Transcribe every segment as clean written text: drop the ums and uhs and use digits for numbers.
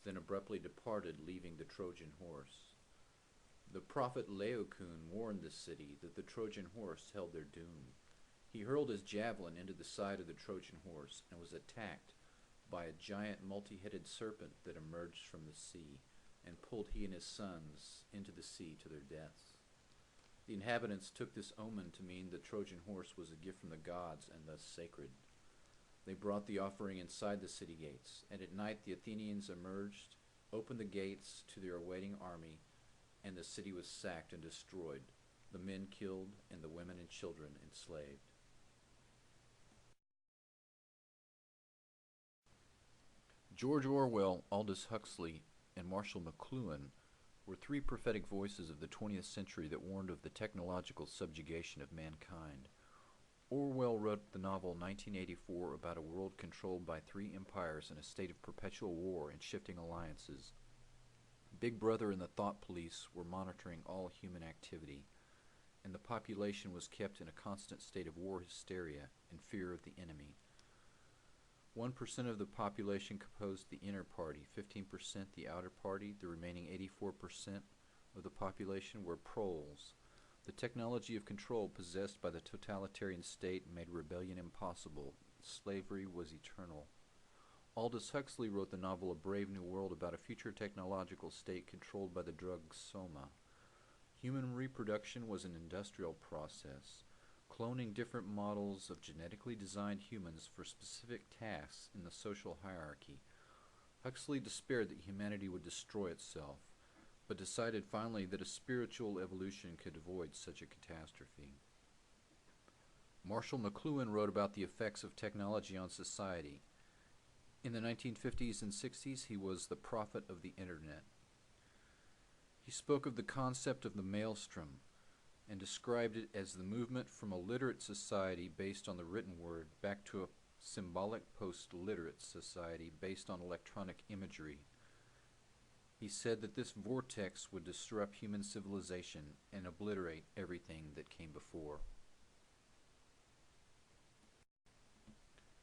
then abruptly departed, leaving the Trojan horse. The prophet Laocoon warned the city that the Trojan horse held their doom. He hurled his javelin into the side of the Trojan horse and was attacked by a giant multi-headed serpent that emerged from the sea and pulled he and his sons into the sea to their deaths. The inhabitants took this omen to mean the Trojan horse was a gift from the gods and thus sacred. They brought the offering inside the city gates, and at night the Athenians emerged, opened the gates to their awaiting army, and the city was sacked and destroyed, the men killed, and the women and children enslaved. George Orwell, Aldous Huxley, and Marshall McLuhan were three prophetic voices of the 20th century that warned of the technological subjugation of mankind. Orwell wrote the novel 1984 about a world controlled by three empires in a state of perpetual war and shifting alliances. Big Brother and the Thought Police were monitoring all human activity, and the population was kept in a constant state of war hysteria and fear of the enemy. 1% of the population composed the inner party, 15% the outer party, the remaining 84% of the population were proles. The technology of control possessed by the totalitarian state made rebellion impossible. Slavery was eternal. Aldous Huxley wrote the novel A Brave New World about a future technological state controlled by the drug soma. Human reproduction was an industrial process, cloning different models of genetically designed humans for specific tasks in the social hierarchy. Huxley despaired that humanity would destroy itself, but decided finally that a spiritual evolution could avoid such a catastrophe. Marshall McLuhan wrote about the effects of technology on society. In the 1950s and 60s, he was the prophet of the Internet. He spoke of the concept of the maelstrom and described it as the movement from a literate society based on the written word back to a symbolic post-literate society based on electronic imagery. He said that this vortex would disrupt human civilization and obliterate everything that came before.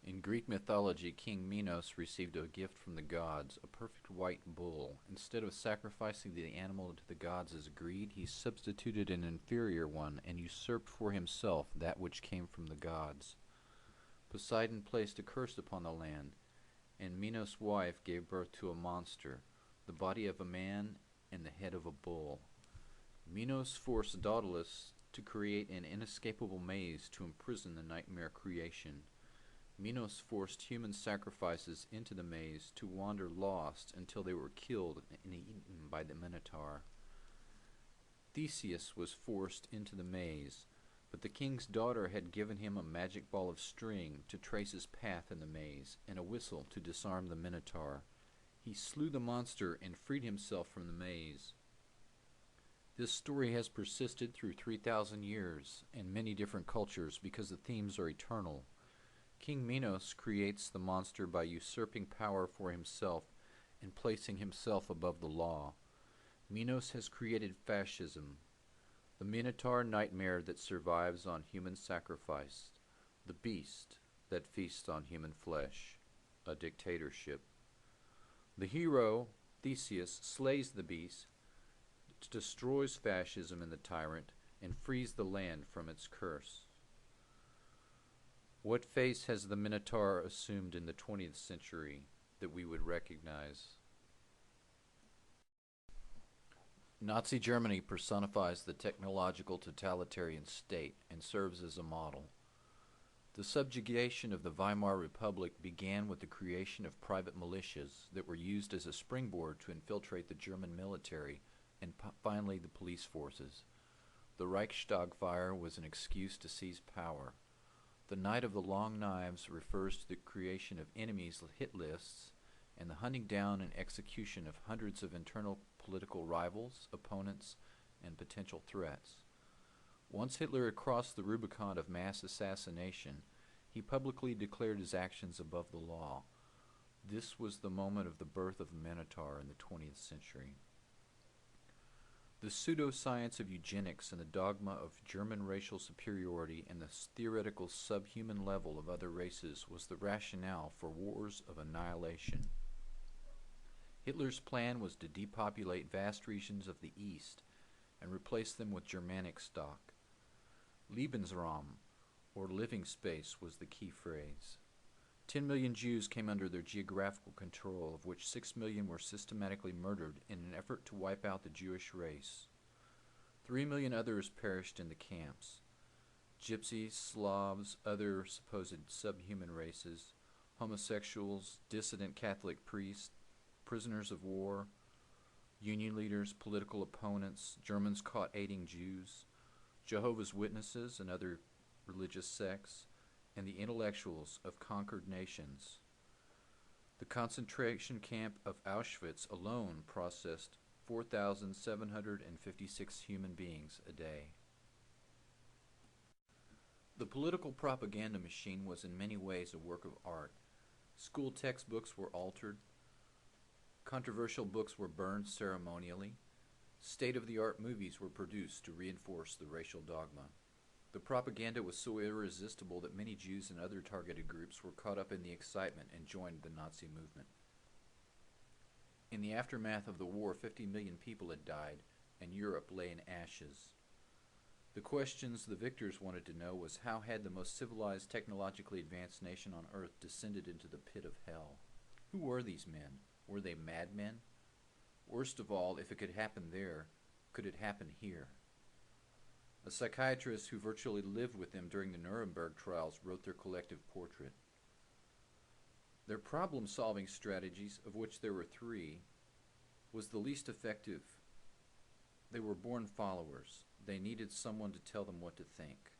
In Greek mythology, King Minos received a gift from the gods, a perfect white bull. Instead of sacrificing the animal to the gods as agreed, he substituted an inferior one and usurped for himself that which came from the gods. Poseidon placed a curse upon the land, and Minos' wife gave birth to a monster, the body of a man and the head of a bull. Minos forced Daedalus to create an inescapable maze to imprison the nightmare creation. Minos forced human sacrifices into the maze to wander lost until they were killed and eaten by the Minotaur. Theseus was forced into the maze, but the king's daughter had given him a magic ball of string to trace his path in the maze and a whistle to disarm the Minotaur. He slew the monster and freed himself from the maze. This story has persisted through 3,000 years and many different cultures because the themes are eternal. King Minos creates the monster by usurping power for himself and placing himself above the law. Minos has created fascism, the Minotaur nightmare that survives on human sacrifice, the beast that feasts on human flesh, a dictatorship. The hero, Theseus, slays the beast, destroys fascism and the tyrant, and frees the land from its curse. What face has the Minotaur assumed in the 20th century that we would recognize? Nazi Germany personifies the technological totalitarian state and serves as a model. The subjugation of the Weimar Republic began with the creation of private militias that were used as a springboard to infiltrate the German military and finally the police forces. The Reichstag fire was an excuse to seize power. The Night of the Long Knives refers to the creation of enemies hit lists and the hunting down and execution of hundreds of internal political rivals, opponents, and potential threats. Once Hitler had crossed the Rubicon of mass assassination, he publicly declared his actions above the law. This was the moment of the birth of the Minotaur in the 20th century. The pseudoscience of eugenics and the dogma of German racial superiority and the theoretical subhuman level of other races was the rationale for wars of annihilation. Hitler's plan was to depopulate vast regions of the East and replace them with Germanic stock. Lebensraum, or living space, was the key phrase. 10 million Jews came under their geographical control, of which 6 million were systematically murdered in an effort to wipe out the Jewish race. 3 million others perished in the camps. Gypsies, Slavs, other supposed subhuman races, homosexuals, dissident Catholic priests, prisoners of war, union leaders, political opponents, Germans caught aiding Jews, Jehovah's Witnesses and other religious sects, and the intellectuals of conquered nations. The concentration camp of Auschwitz alone processed 4,756 human beings a day. The political propaganda machine was in many ways a work of art. School textbooks were altered. Controversial books were burned ceremonially. State-of-the-art movies were produced to reinforce the racial dogma. The propaganda was so irresistible that many Jews and other targeted groups were caught up in the excitement and joined the Nazi movement. In the aftermath of the war, 50 million people had died, and Europe lay in ashes. The questions the victors wanted to know was, how had the most civilized, technologically advanced nation on earth descended into the pit of hell? Who were these men? Were they madmen? Worst of all, if it could happen there, could it happen here? A psychiatrist who virtually lived with them during the Nuremberg trials wrote their collective portrait. Their problem-solving strategies, of which there were 3, was the least effective. They were born followers. They needed someone to tell them what to think.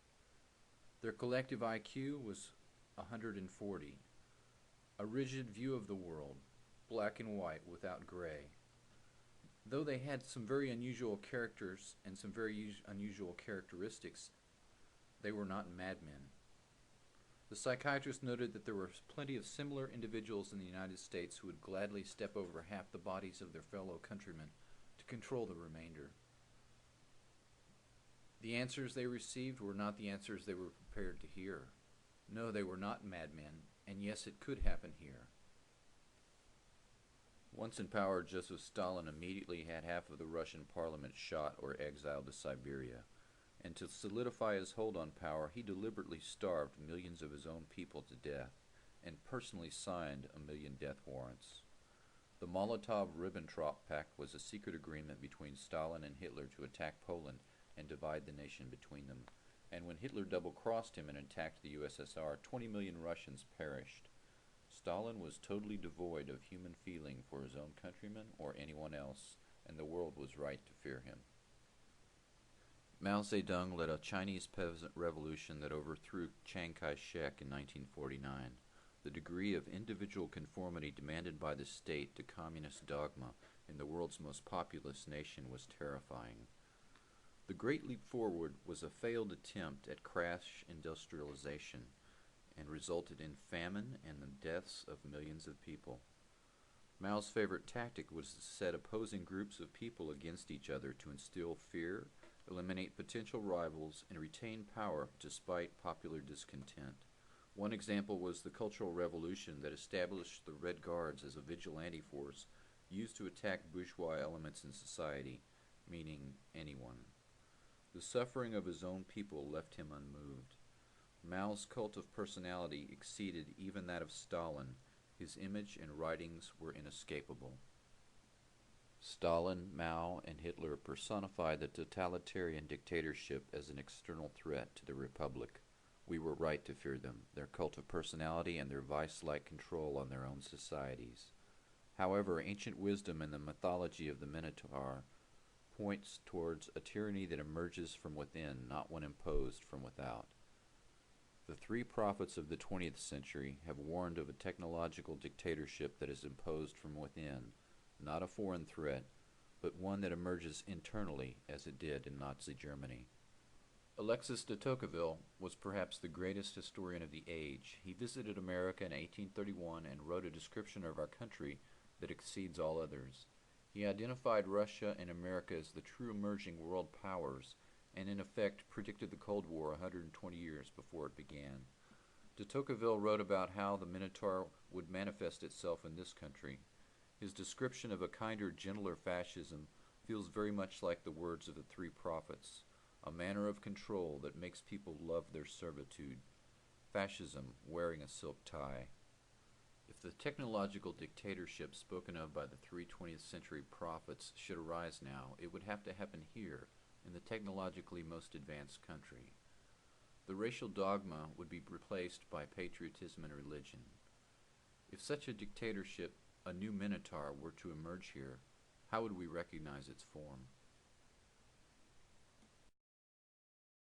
Their collective IQ was 140. A rigid view of the world, black and white without gray. Though they had some very unusual characters and some very unusual characteristics, they were not madmen. The psychiatrist noted that there were plenty of similar individuals in the United States who would gladly step over half the bodies of their fellow countrymen to control the remainder. The answers they received were not the answers they were prepared to hear. No, they were not madmen, and yes, it could happen here. Once in power, Joseph Stalin immediately had half of the Russian parliament shot or exiled to Siberia, and to solidify his hold on power, he deliberately starved millions of his own people to death, and personally signed 1 million death warrants. The Molotov-Ribbentrop Pact was a secret agreement between Stalin and Hitler to attack Poland and divide the nation between them, and when Hitler double-crossed him and attacked the USSR, 20 million Russians perished. Stalin was totally devoid of human feeling for his own countrymen or anyone else, and the world was right to fear him. Mao Zedong led a Chinese peasant revolution that overthrew Chiang Kai-shek in 1949. The degree of individual conformity demanded by the state to communist dogma in the world's most populous nation was terrifying. The Great Leap Forward was a failed attempt at crash industrialization, and resulted in famine and the deaths of millions of people. Mao's favorite tactic was to set opposing groups of people against each other to instill fear, eliminate potential rivals, and retain power despite popular discontent. One example was the Cultural Revolution that established the Red Guards as a vigilante force used to attack bourgeois elements in society, meaning anyone. The suffering of his own people left him unmoved. Mao's cult of personality exceeded even that of Stalin. His image and writings were inescapable. Stalin, Mao, and Hitler personified the totalitarian dictatorship as an external threat to the Republic. We were right to fear them, their cult of personality and their vice-like control on their own societies. However, ancient wisdom and the mythology of the Minotaur points towards a tyranny that emerges from within, not one imposed from without. The 3 prophets of the 20th century have warned of a technological dictatorship that is imposed from within, not a foreign threat, but one that emerges internally, as it did in Nazi Germany. Alexis de Tocqueville was perhaps the greatest historian of the age. He visited America in 1831 and wrote a description of our country that exceeds all others. He identified Russia and America as the true emerging world powers, and in effect predicted the Cold War 120 years before it began. De Tocqueville wrote about how the Minotaur would manifest itself in this country. His description of a kinder, gentler fascism feels very much like the words of the three prophets, a manner of control that makes people love their servitude. Fascism wearing a silk tie. If the technological dictatorship spoken of by the three 20th century prophets should arise now, it would have to happen here, in the technologically most advanced country. The racial dogma would be replaced by patriotism and religion. If such a dictatorship, a new Minotaur, were to emerge here, how would we recognize its form?